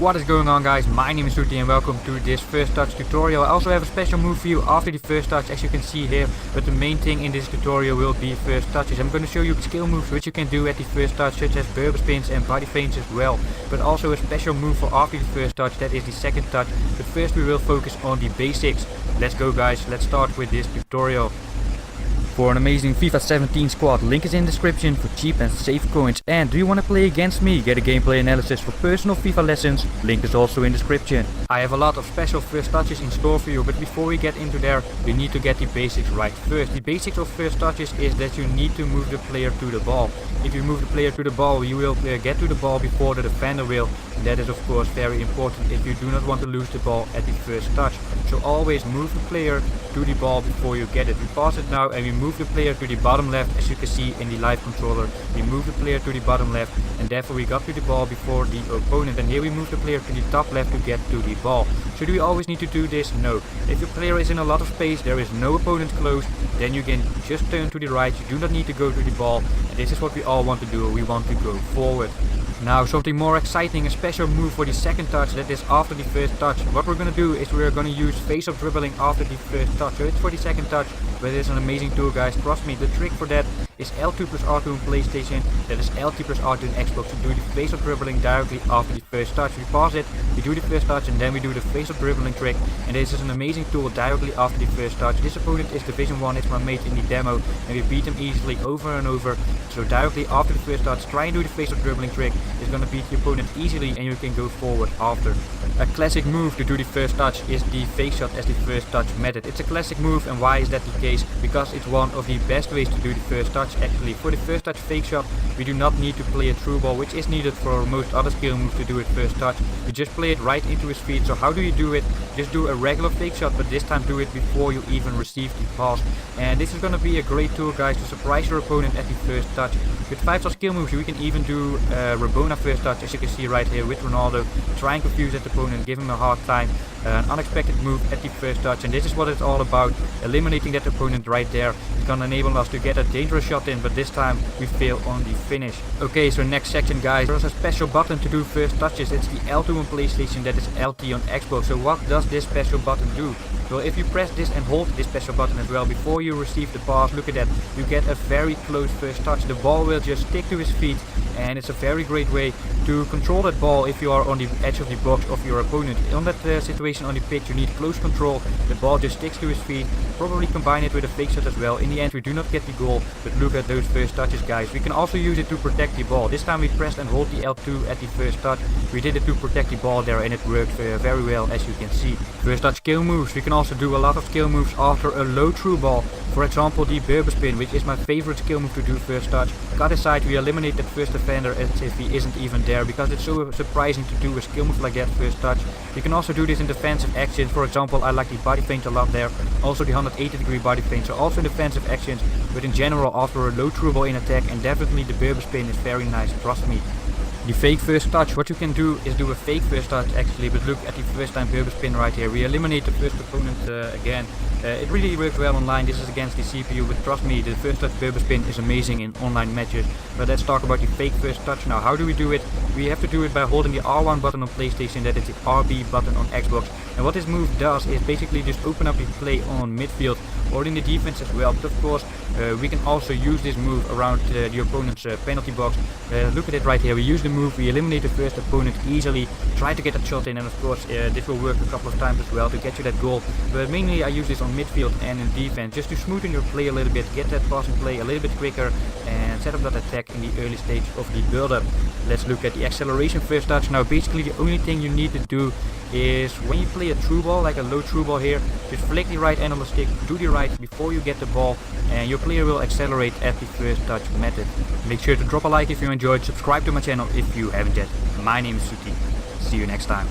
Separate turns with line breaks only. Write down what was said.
What is going on, guys? My name is Suti and welcome to this first touch tutorial. I also have a special move for you after the first touch, as you can see here, but the main thing in this tutorial will be first touches. I'm going to show you skill moves which you can do at the first touch, such as Berber spins and body feints as well, but also a special move for after the first touch, that is the second touch. But first we will focus on the basics. Let's go, guys, let's start with this tutorial. For an amazing FIFA 17 squad, link is in the description for cheap and safe coins. And do you want to play against me? Get a gameplay analysis for personal FIFA lessons, link is also in the description. I have a lot of special first touches in store for you, but before we get into there, you need to get the basics right. First, the basics of first touches is that you need to move the player to the ball. If you move the player to the ball, you will get to the ball before the defender will. And that is of course very important if you do not want to lose the ball at the first touch. So always move the player to the ball before you get it. We pass it now and we move the player to the bottom left, as you can see in the live controller. We move the player to the bottom left and therefore we got to the ball before the opponent, and here we move the player to the top left to get to the ball. So do we always need to do this? No. If your player is in a lot of space, there is no opponent close, then you can just turn to the right. You do not need to go to the ball, and this is what we all want to do. We want to go forward. Now something more exciting, a special move for the second touch, that is after the first touch. What we're gonna do is we're gonna use face-up dribbling after the first touch. So it's for the second touch, but it's an amazing tool, guys, trust me. The trick for that is L2 plus R2 on PlayStation, that is LT plus R2 on Xbox, to do the face-up dribbling directly after the first touch. We pause it, we do the first touch, and then we do the face-up dribbling trick, and this is an amazing tool directly after the first touch. This opponent is Division 1, it's my mate in the demo, and we beat him easily over and over. So directly after the first touch, try and do the face-up dribbling trick. It's gonna beat the opponent easily and you can go forward after. A classic move to do the first touch is the fake shot as the first touch method. It's a classic move, and why is that the case? Because it's one of the best ways to do the first touch actually. For the first touch fake shot, we do not need to play a through ball, which is needed for most other skill moves to do it first touch. You just play it right into his feet. So how do you do it? Just do a regular fake shot, but this time do it before you even receive the pass. And this is gonna be a great tool, guys, to surprise your opponent at the first touch. With 5-star skill moves, we can even do Rabona first touch, as you can see right here with Ronaldo. Try and confuse that opponent, give him a hard time. An unexpected move at the first touch, and this is what it's all about. Eliminating that opponent right there. It's gonna enable us to get a dangerous shot in, but this time we fail on the finish. Okay, so next section, guys, there's a special button to do first touches. It's the L2 on PlayStation, that is LT on Xbox. So what does this special button do? Well, if you press this and hold this special button as well before you receive the pass, look at that, you get a very close first touch. The ball will just stick to his feet, and it's a very great way to control that ball if you are on the edge of the box of your opponent. On that situation on the pitch, you need close control. The ball just sticks to his feet. Probably combine it with a fake shot as well. In the end, we do not get the goal, but look at those first touches, guys. We can also use it to protect the ball. This time we pressed and hold the L2 at the first touch. We did it to protect the ball there, and it worked very well, as you can see. First touch skill moves. We can also do a lot of skill moves after a low through ball. For example, the Berber spin, which is my favorite skill move to do first touch. Cut aside, we eliminate that first defender as if he isn't even there, because it's so surprising to do a skill move like that first touch. You can also do this in defensive actions. For example, I like the body feint a lot there. Also the 180-degree body feint, so also in defensive actions, but in general after a low through ball in attack, and definitely the Berber spin is very nice, trust me. The fake first touch, what you can do is do a fake first touch actually, but look at the first time Berber spin right here. We eliminate the first opponent again. It really works well online. This is against the CPU, but trust me, the first touch Berber spin is amazing in online matches. But let's talk about the fake first touch now. How do we do it? We have to do it by holding the R1 button on PlayStation, that is the RB button on Xbox. And what this move does is basically just open up the play on midfield or in the defense as well. But of course, we can also use this move around the opponent's penalty box. Look at it right here. We use the move, we eliminate the first opponent easily, try to get that shot in, and of course this will work a couple of times as well to get you that goal. But mainly I use this on midfield and in defense, just to smoothen your play a little bit, get that passing play a little bit quicker, and set up that attack in the early stage of the build-up. Let's look at the acceleration first touch. Now basically the only thing you need to do is when you play a through ball, like a low through ball here, just flick the right analog stick to the right before you get the ball, and your player will accelerate at the first touch method. Make sure to drop a like if you enjoyed, subscribe to my channel if you haven't yet. My name is Suti. See you next time.